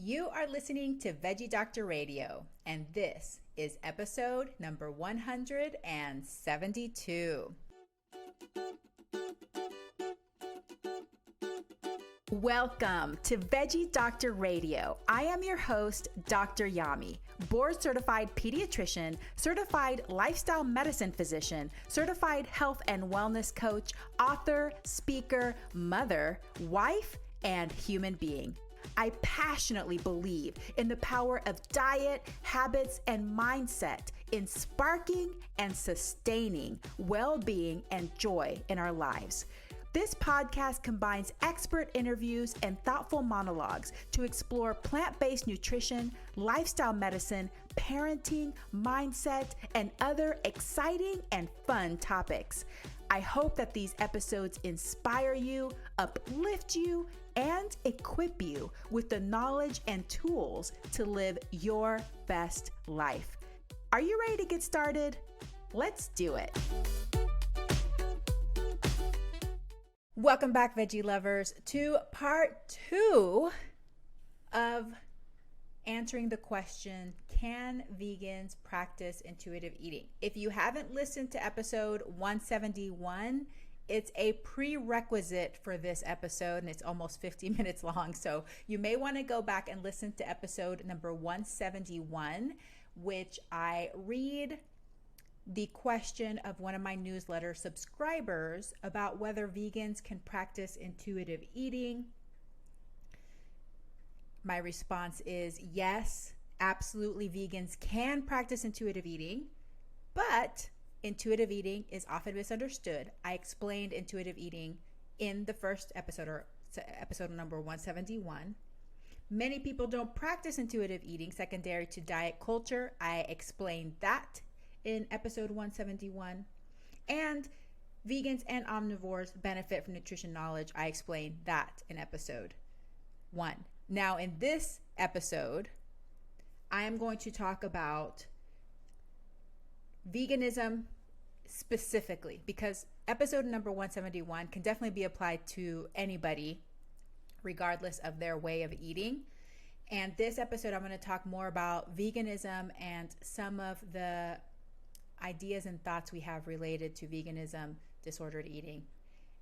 You are listening to Veggie Doctor Radio, and this is episode number 172. Welcome to Veggie Doctor Radio. I am your host, Dr. Yami, board-certified pediatrician, certified lifestyle medicine physician, certified health and wellness coach, author, speaker, mother, wife, and human being. I passionately believe in the power of diet, habits, and mindset in sparking and sustaining well-being and joy in our lives. This podcast combines expert interviews and thoughtful monologues to explore plant-based nutrition, lifestyle medicine, parenting, mindset, and other exciting and fun topics. I hope that these episodes inspire you, uplift you, and equip you with the knowledge and tools to live your best life. Are you ready to get started? Let's do it. Welcome back, veggie lovers, to part 2 of answering the question, can vegans practice intuitive eating? If you haven't listened to episode 171, it's a prerequisite for this episode, and it's almost 50 minutes long. So you may want to go back and listen to episode number 171, which I read the question of one of my newsletter subscribers about whether vegans can practice intuitive eating. My response is yes, absolutely, vegans can practice intuitive eating, but intuitive eating is often misunderstood. I explained intuitive eating in the first episode, or episode number 171. Many people don't practice intuitive eating secondary to diet culture. I explained that in episode 171. And vegans and omnivores benefit from nutrition knowledge. I explained that in episode 1. Now, in this episode, I am going to talk about veganism specifically, because episode number 171 can definitely be applied to anybody, regardless of their way of eating. And this episode, I'm going to talk more about veganism and some of the ideas and thoughts we have related to veganism, disordered eating,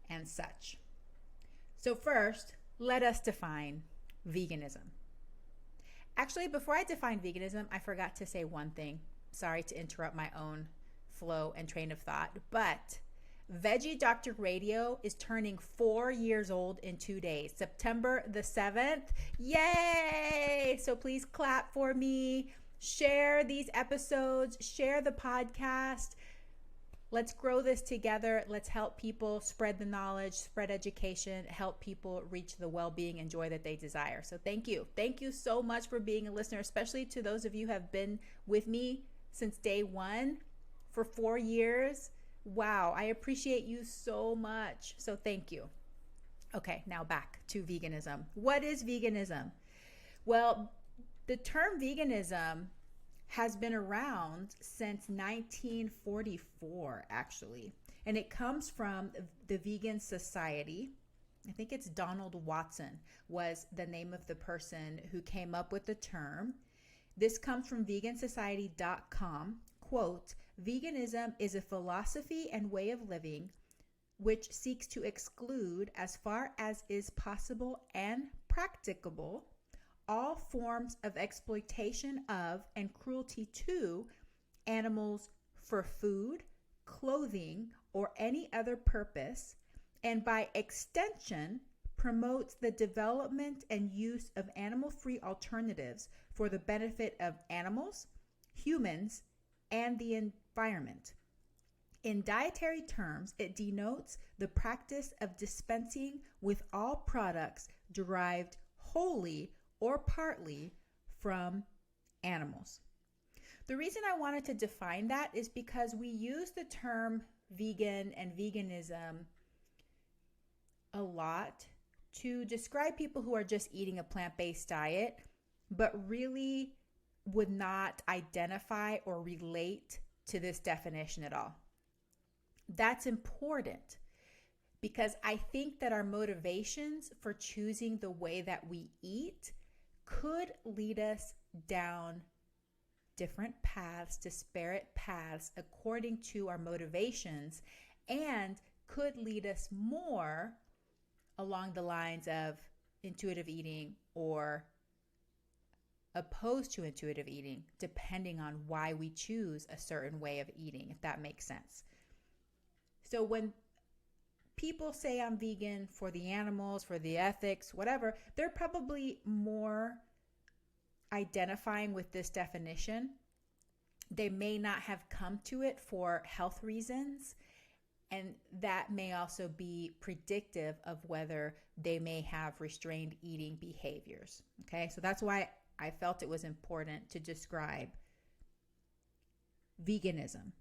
and such. So first, let us define veganism. Actually, before I define veganism, I forgot to say one thing. Sorry to interrupt my own flow and train of thought, but Veggie Doctor Radio is turning 4 years old in 2 days, September the 7th. Yay! So please clap for me. Share these episodes, share the podcast. Let's grow this together. Let's help people spread the knowledge, spread education, help people reach the well-being and joy that they desire. So thank you. Thank you so much for being a listener, especially to those of you who have been with me since day one for 4 years. Wow, I appreciate you so much. So thank you. Okay, now back to veganism. What is veganism? Well, the term veganism has been around since 1944, actually. And it comes from the Vegan Society. I think it's Donald Watson was the name of the person who came up with the term. This comes from vegansociety.com. Quote, veganism is a philosophy and way of living which seeks to exclude, as far as is possible and practicable, all forms of exploitation of and cruelty to animals for food, clothing, or any other purpose, and by extension promotes the development and use of animal-free alternatives for the benefit of animals, humans, and the environment. In dietary terms, it denotes the practice of dispensing with all products derived wholly or partly from animals. The reason I wanted to define that is because we use the term vegan and veganism a lot to describe people who are just eating a plant-based diet, but really would not identify or relate to this definition at all. That's important because I think that our motivations for choosing the way that we eat could lead us down different paths, disparate paths according to our motivations, and could lead us more along the lines of intuitive eating or opposed to intuitive eating, depending on why we choose a certain way of eating, if that makes sense. So when people say I'm vegan for the animals, for the ethics, whatever, they're probably more identifying with this definition. They may not have come to it for health reasons, and that may also be predictive of whether they may have restrained eating behaviors. Okay, so that's why I felt it was important to describe veganism.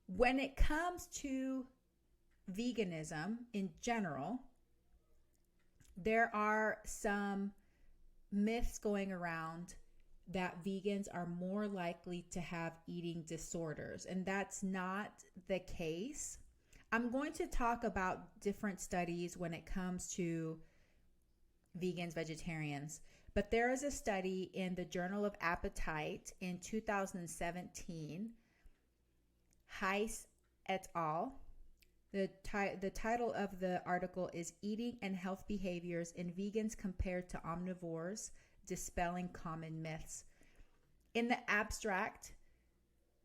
When it comes to veganism in general, there are some myths going around that vegans are more likely to have eating disorders, and that's not the case. I'm going to talk about different studies when it comes to vegans, vegetarians, but there is a study in the Journal of Appetite in 2017, Heiss et al. The title of the article is Eating and Health Behaviors in Vegans Compared to Omnivores, Dispelling Common Myths. In the abstract,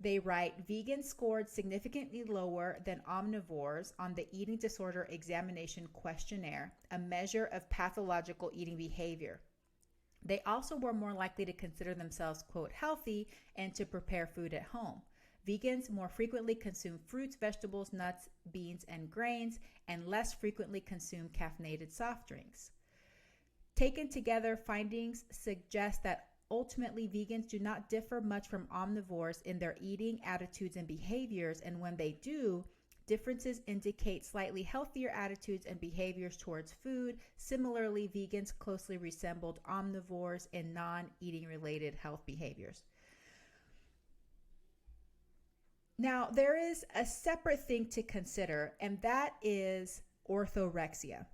they write, vegans scored significantly lower than omnivores on the Eating Disorder Examination Questionnaire, a measure of pathological eating behavior. They also were more likely to consider themselves, quote, healthy and to prepare food at home. Vegans more frequently consume fruits, vegetables, nuts, beans, and grains, and less frequently consume caffeinated soft drinks. Taken together, findings suggest that ultimately vegans do not differ much from omnivores in their eating attitudes and behaviors, and when they do, differences indicate slightly healthier attitudes and behaviors towards food. Similarly, vegans closely resembled omnivores in non-eating related health behaviors. Now, there is a separate thing to consider, and that is orthorexia.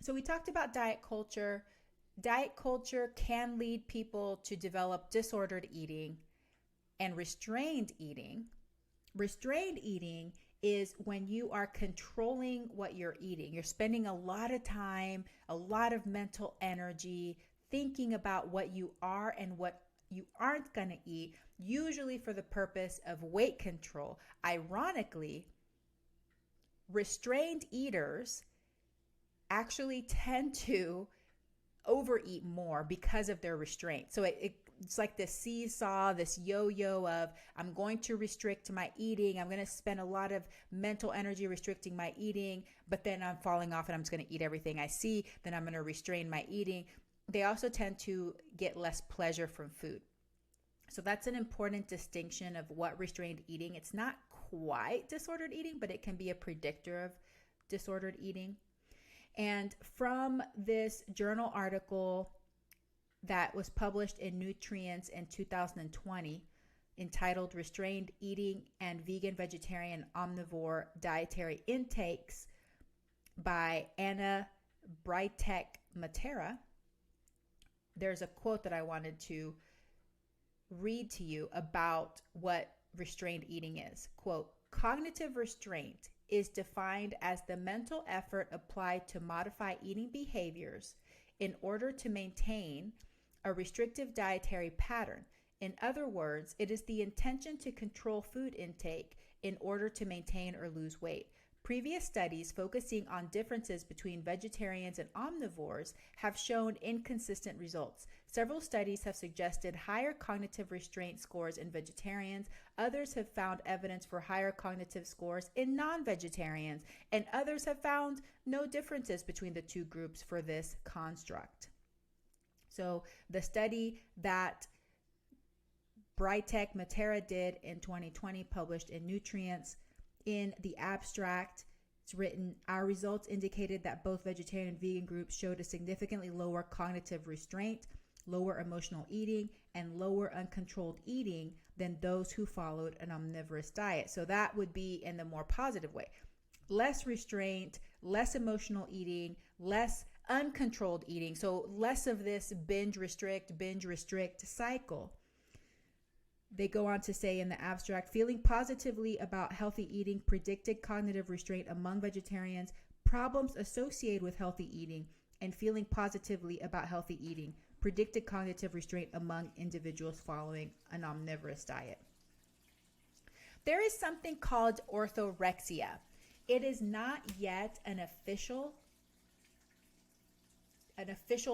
So we talked about diet culture. Diet culture can lead people to develop disordered eating and restrained eating. Restrained eating is when you are controlling what you're eating. You're spending a lot of time, a lot of mental energy thinking about what you are and what you aren't going to eat, usually for the purpose of weight control. Ironically, restrained eaters actually tend to overeat more because of their restraint. So it's like this seesaw, this yo-yo of I'm going to restrict my eating. I'm going to spend a lot of mental energy restricting my eating, but then I'm falling off and I'm just going to eat everything I see. Then I'm going to restrain my eating. They also tend to get less pleasure from food. So that's an important distinction of what restrained eating. It's not quite disordered eating, but it can be a predictor of disordered eating. And from this journal article that was published in Nutrients in 2020, entitled Restrained Eating and Vegan, Vegetarian, Omnivore Dietary Intakes by Anna Bryetk-Matera, there's a quote that I wanted to read to you about what restrained eating is. Quote, cognitive restraint is defined as the mental effort applied to modify eating behaviors in order to maintain a restrictive dietary pattern. In other words, it is the intention to control food intake in order to maintain or lose weight. Previous studies focusing on differences between vegetarians and omnivores have shown inconsistent results. Several studies have suggested higher cognitive restraint scores in vegetarians. Others have found evidence for higher cognitive scores in non-vegetarians, and others have found no differences between the two groups for this construct. So the study that Bryetk-Matera did in 2020, published in Nutrients, in the abstract, it's written, our results indicated that both vegetarian and vegan groups showed a significantly lower cognitive restraint, lower emotional eating, and lower uncontrolled eating than those who followed an omnivorous diet. So that would be in the more positive way. Less restraint, less emotional eating, less uncontrolled eating. So less of this binge restrict cycle. They go on to say in the abstract, feeling positively about healthy eating predicted cognitive restraint among vegetarians, problems associated with healthy eating, and feeling positively about healthy eating predicted cognitive restraint among individuals following an omnivorous diet. There is something called orthorexia. It is not yet an official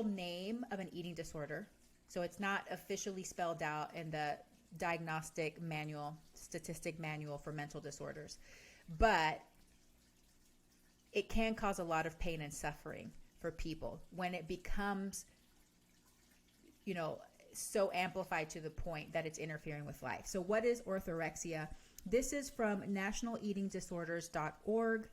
name of an eating disorder. So it's not officially spelled out in the diagnostic manual, statistic manual for mental disorders. But it can cause a lot of pain and suffering for people when it becomes, so amplified to the point that it's interfering with life. So what is orthorexia? This is from nationaleatingdisorders.org.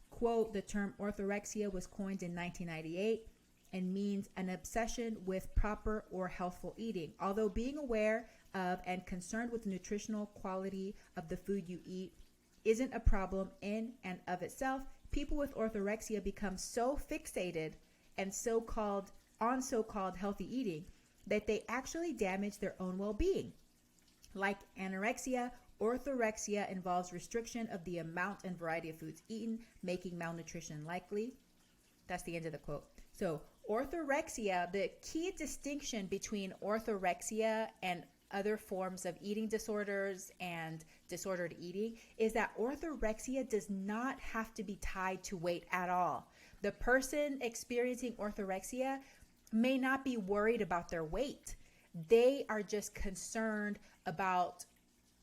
Quote, the term orthorexia was coined in 1998 and means an obsession with proper or healthful eating. Although being aware of and concerned with the nutritional quality of the food you eat isn't a problem in and of itself, people with orthorexia become so fixated and so-called healthy eating that they actually damage their own well-being. Like anorexia, orthorexia involves restriction of the amount and variety of foods eaten, making malnutrition likely. That's the end of the quote. So orthorexia, the key distinction between orthorexia and other forms of eating disorders and disordered eating is that orthorexia does not have to be tied to weight at all. The person experiencing orthorexia may not be worried about their weight. They are just concerned about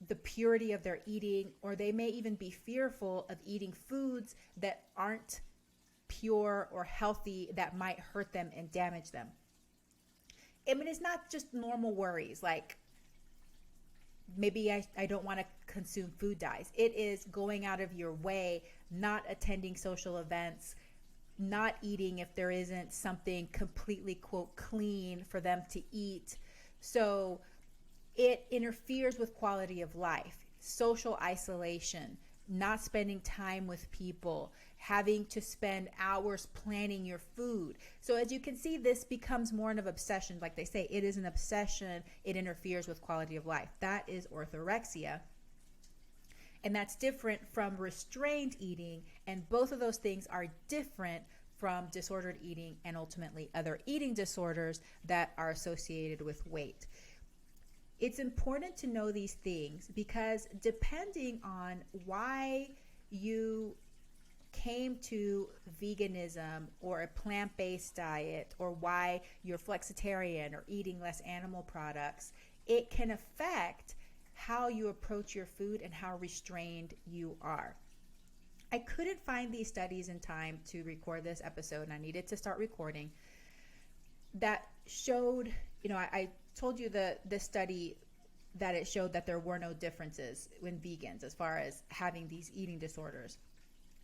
the purity of their eating, or they may even be fearful of eating foods that aren't pure or healthy that might hurt them and damage them. I mean, it's not just normal worries like maybe I don't want to consume food dyes. It is going out of your way, not attending social events, not eating if there isn't something completely, quote, clean for them to eat. So it interferes with quality of life, social isolation, not spending time with people, having to spend hours planning your food. So as you can see, this becomes more of an obsession. Like they say, it is an obsession. It interferes with quality of life. That is orthorexia. And that's different from restrained eating. And both of those things are different from disordered eating and ultimately other eating disorders that are associated with weight. It's important to know these things because depending on why you came to veganism or a plant-based diet, or why you're flexitarian or eating less animal products, it can affect how you approach your food and how restrained you are. I couldn't find these studies in time to record this episode, and I needed to start recording, that showed, I told you the study that it showed that there were no differences in vegans as far as having these eating disorders.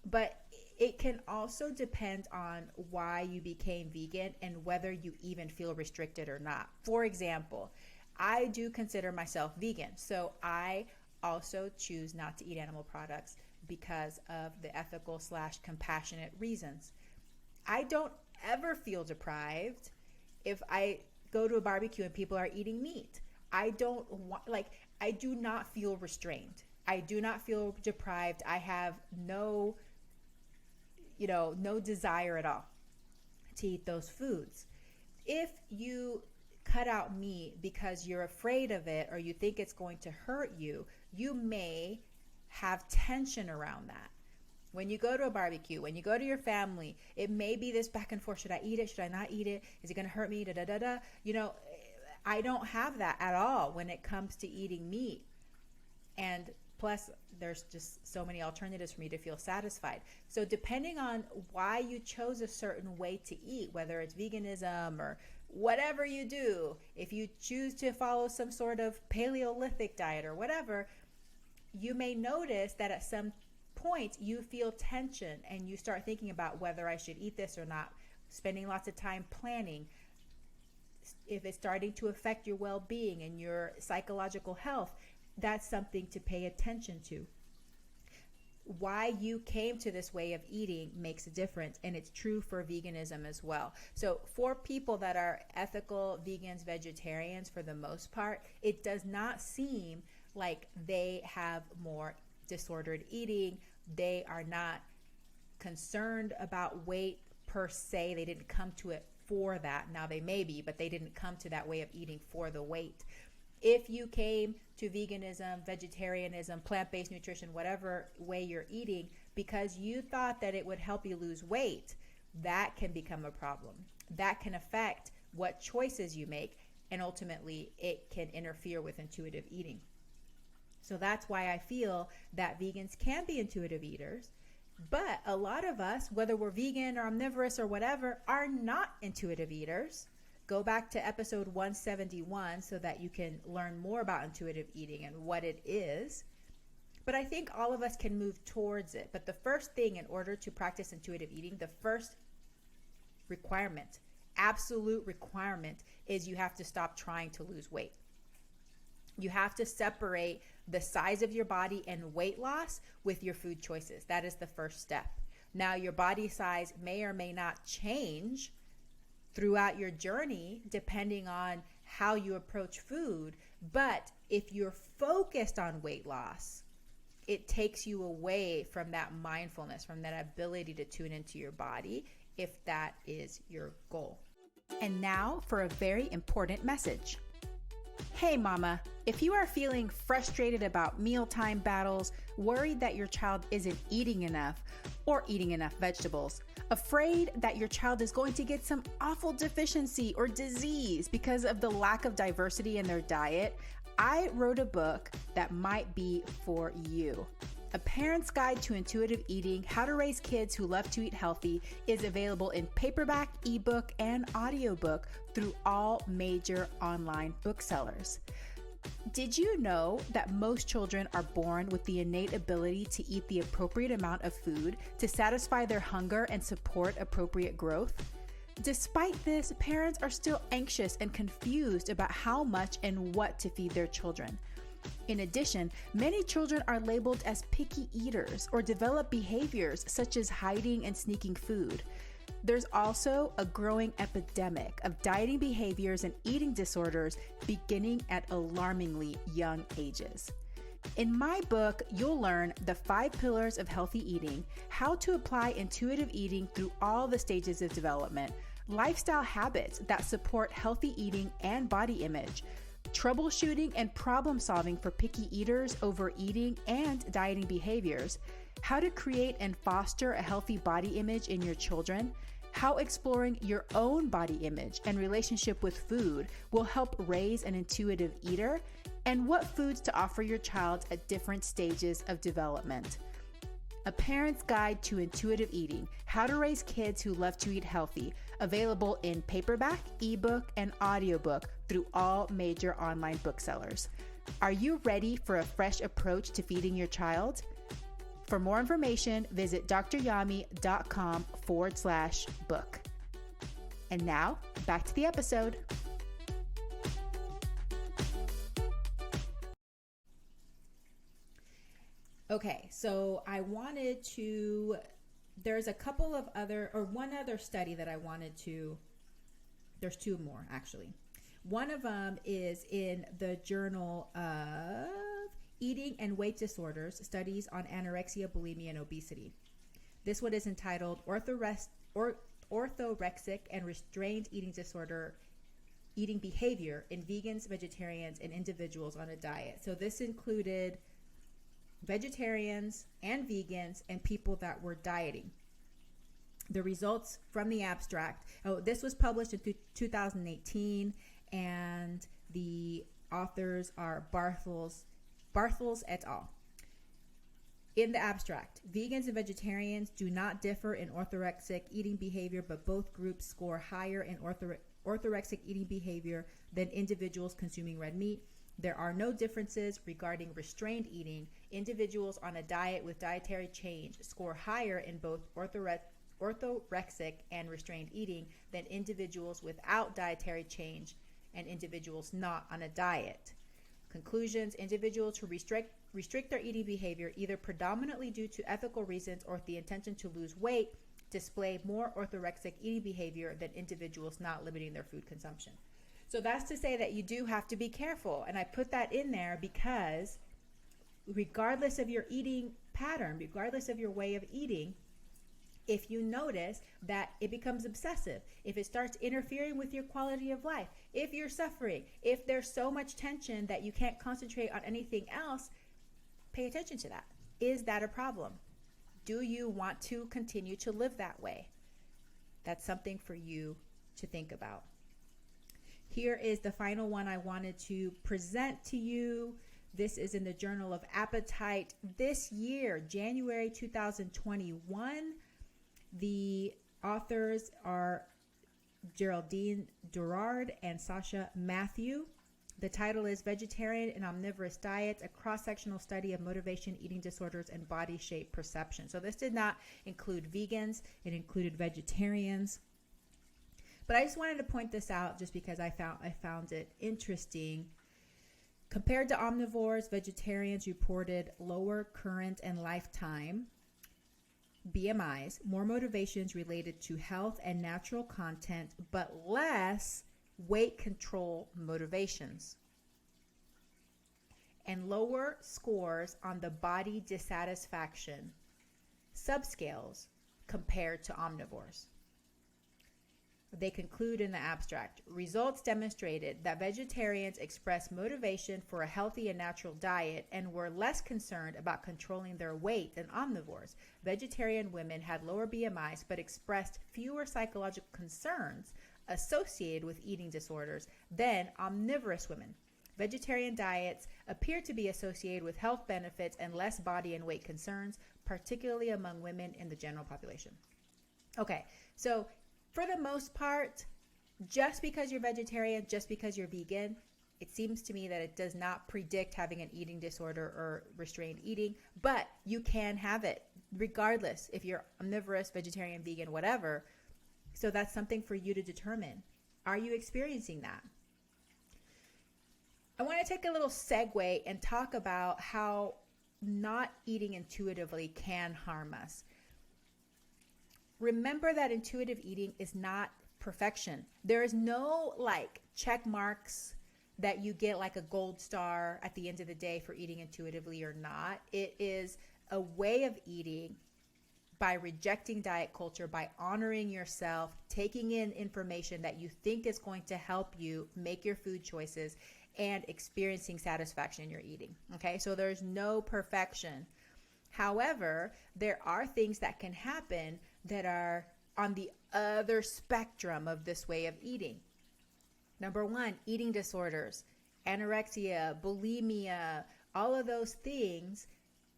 But it can also depend on why you became vegan and whether you even feel restricted or not. For example, I do consider myself vegan, so I also choose not to eat animal products because of the ethical / compassionate reasons. I don't ever feel deprived if I go to a barbecue and people are eating meat. I do not feel restrained. I do not feel deprived. I have no desire at all to eat those foods. If you cut out meat because you're afraid of it or you think it's going to hurt you, you may have tension around that. When you go to a barbecue, when you go to your family, it may be this back and forth. Should I eat it? Should I not eat it? Is it going to hurt me? I don't have that at all when it comes to eating meat. And plus, there's just so many alternatives for me to feel satisfied. So depending on why you chose a certain way to eat, whether it's veganism or whatever you do, if you choose to follow some sort of Paleolithic diet or whatever, you may notice that at some point you feel tension and you start thinking about whether I should eat this or not, spending lots of time planning. If it's starting to affect your well-being and your psychological health, that's something to pay attention to. why you came to this way of eating makes a difference, and it's true for veganism as well. So for people that are ethical vegans, vegetarians, for the most part, it does not seem like they have more disordered eating. They are not concerned about weight per se. They didn't come to it for that. Now they may be, but they didn't come to that way of eating for the weight. If you came to veganism, vegetarianism, plant-based nutrition, whatever way you're eating, because you thought that it would help you lose weight, that can become a problem. That can affect what choices you make, and ultimately it can interfere with intuitive eating. So that's why I feel that vegans can be intuitive eaters, but a lot of us, whether we're vegan or omnivorous or whatever, are not intuitive eaters. Go back to episode 171 so that you can learn more about intuitive eating and what it is. But I think all of us can move towards it. But the first thing, in order to practice intuitive eating, the first requirement, absolute requirement, is you have to stop trying to lose weight. You have to separate the size of your body and weight loss with your food choices. That is the first step. Now, your body size may or may not change throughout your journey depending on how you approach food, but if you're focused on weight loss, it takes you away from that mindfulness, from that ability to tune into your body, if that is your goal. And now for a very important message. Hey mama, if you are feeling frustrated about mealtime battles, worried that your child isn't eating enough or eating enough vegetables, afraid that your child is going to get some awful deficiency or disease because of the lack of diversity in their diet, I wrote a book that might be for you. A Parent's Guide to Intuitive Eating, How to Raise Kids Who Love to Eat Healthy is available in paperback, ebook, and audiobook through all major online booksellers. Did you know that most children are born with the innate ability to eat the appropriate amount of food to satisfy their hunger and support appropriate growth? Despite this, parents are still anxious and confused about how much and what to feed their children. In addition, many children are labeled as picky eaters or develop behaviors such as hiding and sneaking food. There's also a growing epidemic of dieting behaviors and eating disorders beginning at alarmingly young ages. In my book, you'll learn the 5 pillars of healthy eating, how to apply intuitive eating through all the stages of development, lifestyle habits that support healthy eating and body image, troubleshooting and problem solving for picky eaters, overeating, and dieting behaviors, how to create and foster a healthy body image in your children, how exploring your own body image and relationship with food will help raise an intuitive eater, and what foods to offer your child at different stages of development. A Parent's Guide to Intuitive Eating, How to Raise Kids Who Love to Eat Healthy, available in paperback, ebook, and audiobook through all major online booksellers. Are you ready for a fresh approach to feeding your child? For more information, visit dryami.com/book. And now, back to the episode. Okay, so there's a couple of one other study that I wanted to, there's 2 more actually. One of them is in the Journal of Eating and Weight Disorders, Studies on Anorexia, Bulimia, and Obesity. This one is entitled Orthorexic and Restrained Eating Disorder, Eating Behavior in Vegans, Vegetarians, and Individuals on a Diet. So this included vegetarians and vegans and people that were dieting. The results from the abstract, this was published in 2018, and the authors are Barthels et al. In the abstract, vegans and vegetarians do not differ in orthorexic eating behavior, but both groups score higher in orthorexic eating behavior than individuals consuming red meat. There are no differences regarding restrained eating. Individuals on a diet with dietary change score higher in both orthorexic and restrained eating than individuals without dietary change and individuals not on a diet. Conclusions: individuals who restrict their eating behavior either predominantly due to ethical reasons or with the intention to lose weight display more orthorexic eating behavior than individuals not limiting their food consumption. So that's to say that you do have to be careful. And I put that in there because regardless of your eating pattern, regardless of your way of eating, if you notice that it becomes obsessive, if it starts interfering with your quality of life, if you're suffering, if there's so much tension that you can't concentrate on anything else, pay attention to that. Is that a problem? Do you want to continue to live that way? That's something for you to think about. Here is the final one I wanted to present to you. This is in the Journal of Appetite this year, January 2021. The authors are Geraldine Durard and Sasha Matthew. The title is Vegetarian and Omnivorous Diets, a cross-sectional study of motivation, eating disorders, and body shape perception. So this did not include vegans. It included vegetarians. But I just wanted to point this out just because I found it interesting. Compared to omnivores, vegetarians reported lower current and lifetime BMIs, more motivations related to health and natural content, but less weight control motivations, and lower scores on the body dissatisfaction subscales compared to omnivores. They conclude in the abstract, results demonstrated that vegetarians expressed motivation for a healthy and natural diet and were less concerned about controlling their weight than omnivores. Vegetarian women had lower BMIs but expressed fewer psychological concerns associated with eating disorders than omnivorous women. Vegetarian diets appear to be associated with health benefits and less body and weight concerns, particularly among women in the general population. Okay, so for the most part, just because you're vegetarian, just because you're vegan, it seems to me that it does not predict having an eating disorder or restrained eating, but you can have it regardless if you're omnivorous, vegetarian, vegan, whatever. So that's something for you to determine. Are you experiencing that? I want to take a little segue and talk about how not eating intuitively can harm us. Remember that intuitive eating is not perfection. There is no check marks that you get like a gold star at the end of the day for eating intuitively or not. It is a way of eating by rejecting diet culture, by honoring yourself, taking in information that you think is going to help you make your food choices and experiencing satisfaction in your eating. Okay, so there's no perfection. However, there are things that can happen that are on the other spectrum of this way of eating. Number one, eating disorders, anorexia, bulimia, all of those things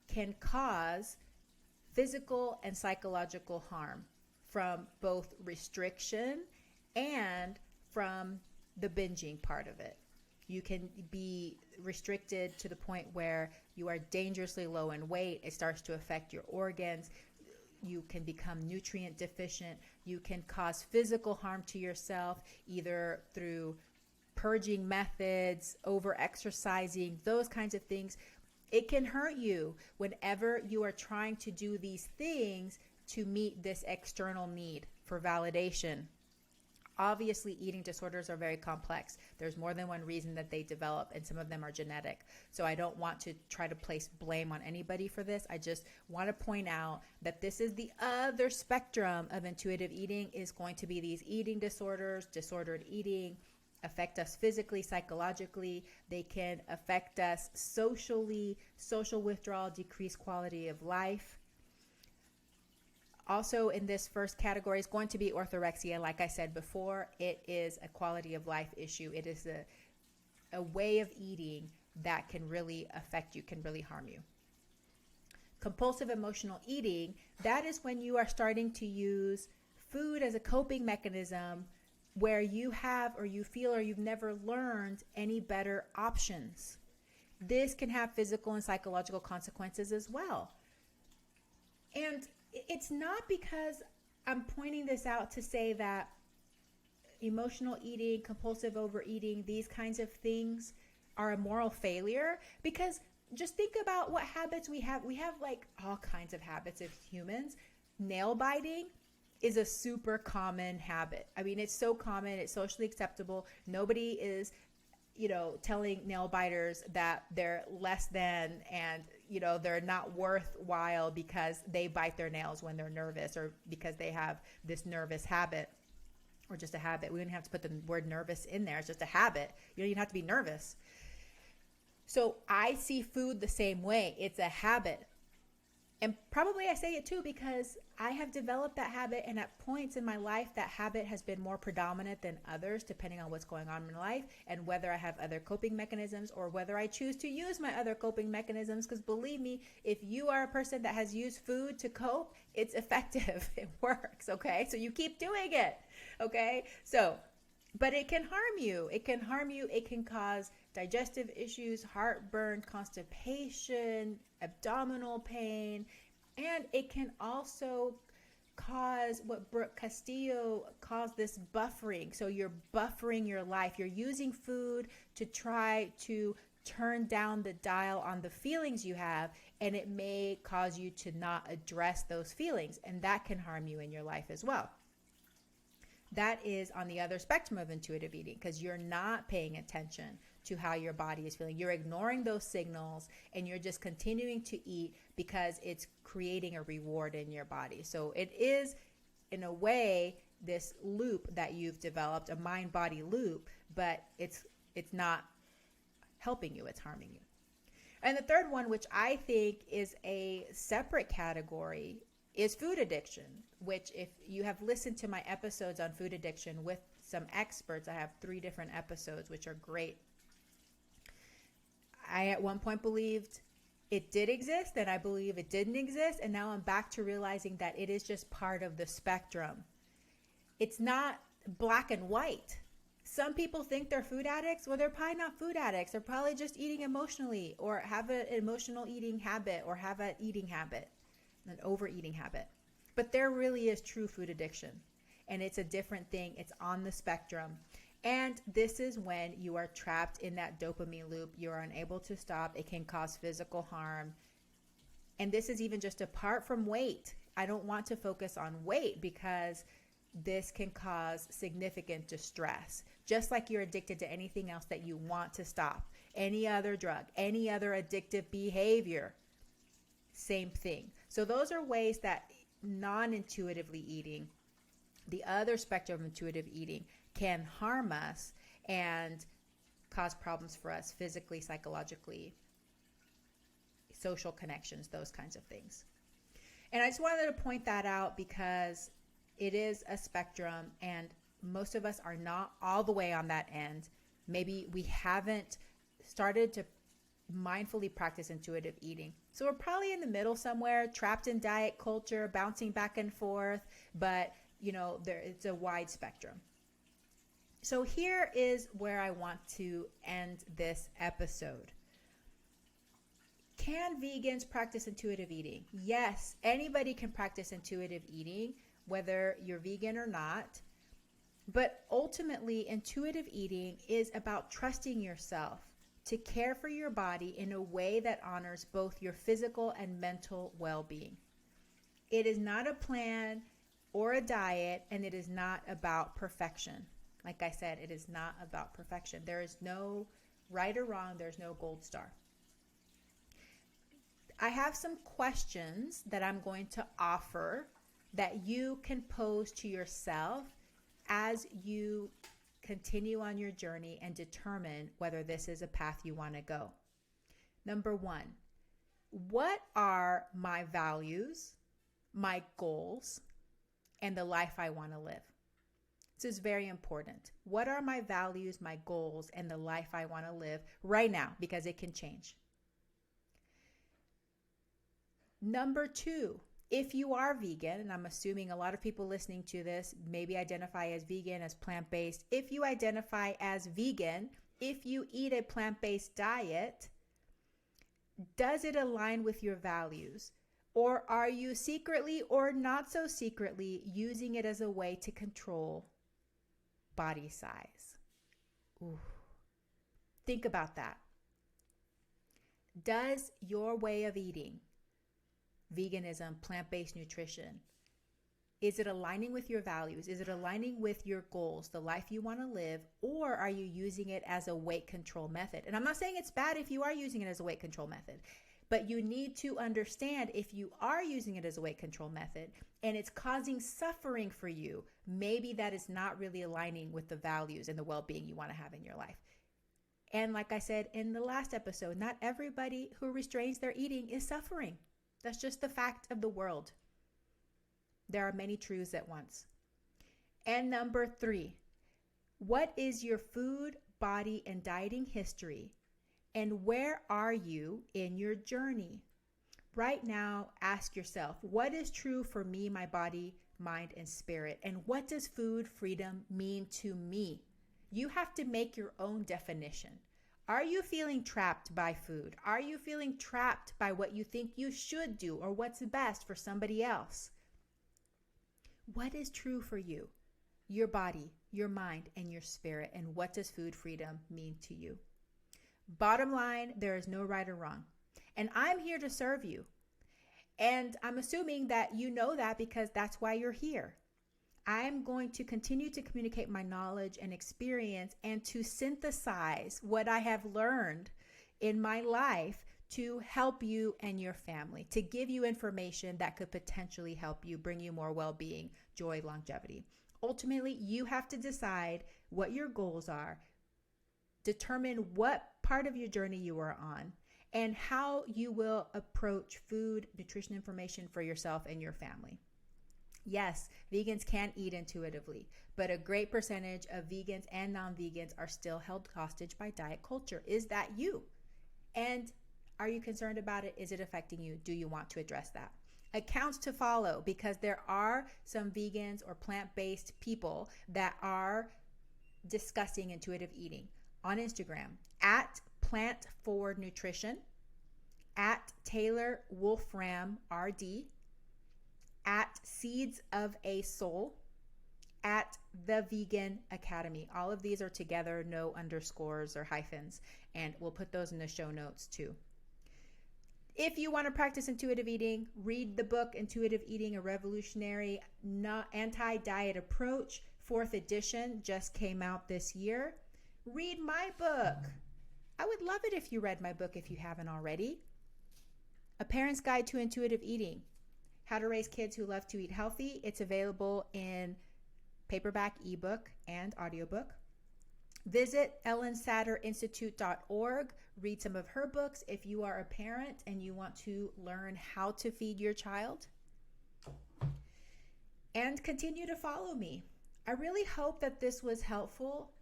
can cause physical and psychological harm from both restriction and from the binging part of it. You can be restricted to the point where you are dangerously low in weight. It starts to affect your organs. You can become nutrient deficient. You can cause physical harm to yourself, either through purging methods, over-exercising, those kinds of things. It can hurt you whenever you are trying to do these things to meet this external need for validation. Obviously, eating disorders are very complex. There's more than one reason that they develop, and some of them are genetic. So I don't want to try to place blame on anybody for this. I just want to point out that this is the other spectrum of intuitive eating, is going to be these eating disorders, disordered eating, affect us physically, psychologically. They can affect us socially, social withdrawal, decreased quality of life. Also in this first category is going to be orthorexia. Like I said before, it is a quality of life issue. It is a way of eating that can really affect you, can really harm you. Compulsive emotional eating, that is when you are starting to use food as a coping mechanism where you have or you feel or you've never learned any better options. This can have physical and psychological consequences as well. And it's not because I'm pointing this out to say that emotional eating, compulsive overeating, these kinds of things are a moral failure, because just think about what habits we have. We have like all kinds of habits of humans. Nail biting is a super common habit. I mean, it's so common, it's socially acceptable. Nobody is, telling nail biters that they're less than and, they're not worthwhile because they bite their nails when they're nervous or because they have this nervous habit or just a habit. We don't have to put the word nervous in there. It's just a habit. You don't even have to be nervous. So I see food the same way. It's a habit. And probably I say it too because I have developed that habit, and at points in my life, that habit has been more predominant than others, depending on what's going on in my life and whether I have other coping mechanisms or whether I choose to use my other coping mechanisms. Because believe me, if you are a person that has used food to cope, it's effective. It works, okay? So you keep doing it, okay? But it can harm you. It can harm you. It can cause digestive issues, heartburn, constipation, abdominal pain, and it can also cause what Brooke Castillo calls this buffering. So you're buffering your life. You're using food to try to turn down the dial on the feelings you have, and it may cause you to not address those feelings, and that can harm you in your life as well. That is on the other spectrum of intuitive eating because you're not paying attention to how your body is feeling. You're ignoring those signals and you're just continuing to eat because it's creating a reward in your body. So it is, in a way, this loop that you've developed, a mind-body loop, but it's not helping you, it's harming you. And the third one, which I think is a separate category, is food addiction, which if you have listened to my episodes on food addiction with some experts, I have 3 different episodes, which are great. I at one point believed it did exist, and I believe it didn't exist, and now I'm back to realizing that it is just part of the spectrum. It's not black and white. Some people think they're food addicts. Well, they're probably not food addicts. They're probably just eating emotionally or have an emotional eating habit or have an eating habit, an overeating habit. But there really is true food addiction, and it's a different thing. It's on the spectrum. And this is when you are trapped in that dopamine loop. You are unable to stop. It can cause physical harm. And this is even just apart from weight. I don't want to focus on weight because this can cause significant distress. Just like you're addicted to anything else that you want to stop. Any other drug, any other addictive behavior, same thing. So those are ways that non-intuitively eating, the other spectrum of intuitive eating, can harm us and cause problems for us physically, psychologically, social connections, those kinds of things. And I just wanted to point that out because it is a spectrum and most of us are not all the way on that end. Maybe we haven't started to mindfully practice intuitive eating. So we're probably in the middle somewhere, trapped in diet culture, bouncing back and forth, but it's a wide spectrum. So here is where I want to end this episode. Can vegans practice intuitive eating? Yes, anybody can practice intuitive eating, whether you're vegan or not. But ultimately, intuitive eating is about trusting yourself to care for your body in a way that honors both your physical and mental well-being. It is not a plan or a diet, and it is not about perfection. Like I said, it is not about perfection. There is no right or wrong. There's no gold star. I have some questions that I'm going to offer that you can pose to yourself as you continue on your journey and determine whether this is a path you want to go. Number 1, what are my values, my goals, and the life I want to live? This is very important. What are my values, my goals, and the life I want to live right now? Because it can change. Number 2, if you are vegan, and I'm assuming a lot of people listening to this maybe identify as vegan, as plant-based. If you identify as vegan, if you eat a plant-based diet, does it align with your values? Or are you secretly or not so secretly using it as a way to control body size? Ooh. Think about that. Does your way of eating, veganism, plant-based nutrition, is it aligning with your values? Is it aligning with your goals, the life you want to live, or are you using it as a weight control method? And I'm not saying it's bad if you are using it as a weight control method, but you need to understand if you are using it as a weight control method and it's causing suffering for you, maybe that is not really aligning with the values and the well-being you want to have in your life. And like I said in the last episode, not everybody who restrains their eating is suffering. That's just the fact of the world. There are many truths at once. And number 3, what is your food, body, and dieting history? And where are you in your journey? Right now, ask yourself, what is true for me, my body, mind, and spirit? And what does food freedom mean to me? You have to make your own definition. Are you feeling trapped by food? Are you feeling trapped by what you think you should do or what's best for somebody else? What is true for you, your body, your mind, and your spirit? And what does food freedom mean to you? Bottom line, there is no right or wrong. And I'm here to serve you. And I'm assuming that you know that because that's why you're here. I'm going to continue to communicate my knowledge and experience and to synthesize what I have learned in my life to help you and your family, to give you information that could potentially help you, bring you more well-being, joy, longevity. Ultimately, you have to decide what your goals are, determine what part of your journey you are on, and how you will approach food, nutrition information for yourself and your family. Yes, vegans can eat intuitively, but a great percentage of vegans and non-vegans are still held hostage by diet culture. Is that you? And are you concerned about it? Is it affecting you? Do you want to address that? Accounts to follow, because there are some vegans or plant-based people that are discussing intuitive eating on Instagram at Plant Forward Nutrition, at Taylor Wolfram RD, at Seeds of a Soul, at The Vegan Academy. All of these are together, no underscores or hyphens, and we'll put those in the show notes too. If you want to practice intuitive eating, read the book Intuitive Eating, A Revolutionary Anti-Diet Approach. 4th edition just came out this year. Read my book. I would love it if you read my book if you haven't already. A Parent's Guide to Intuitive Eating. How to Raise Kids Who Love to Eat Healthy. It's available in paperback, ebook, and audiobook. Visit EllenSatteRinstitute.org. Read some of her books if you are a parent and you want to learn how to feed your child. And continue to follow me. I really hope that this was helpful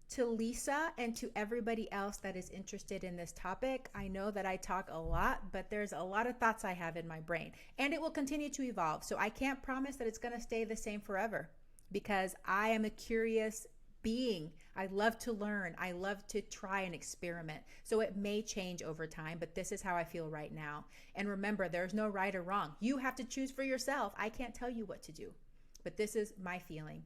to Lisa and to everybody else that is interested in this topic. I know that I talk a lot, but there's a lot of thoughts I have in my brain, and it will continue to evolve. So I can't promise that it's going to stay the same forever, because I am a curious being. I love to learn. I love to try and experiment. So it may change over time, but this is how I feel right now. And remember, there's no right or wrong. You have to choose for yourself. I can't tell you what to do, but this is my feeling.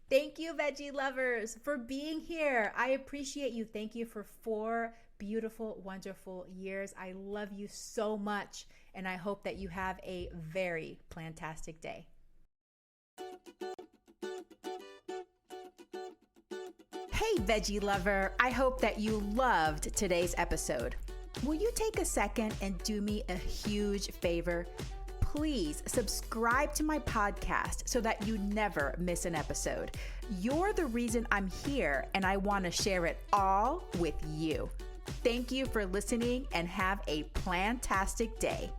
Thank you, veggie lovers, for being here. I appreciate you. Thank you for 4 beautiful, wonderful years. I love you so much, and I hope that you have a very plantastic day. Hey, veggie lover. I hope that you loved today's episode. Will you take a second and do me a huge favor? Please subscribe to my podcast so that you never miss an episode. You're the reason I'm here, and I want to share it all with you. Thank you for listening, and have a plantastic day.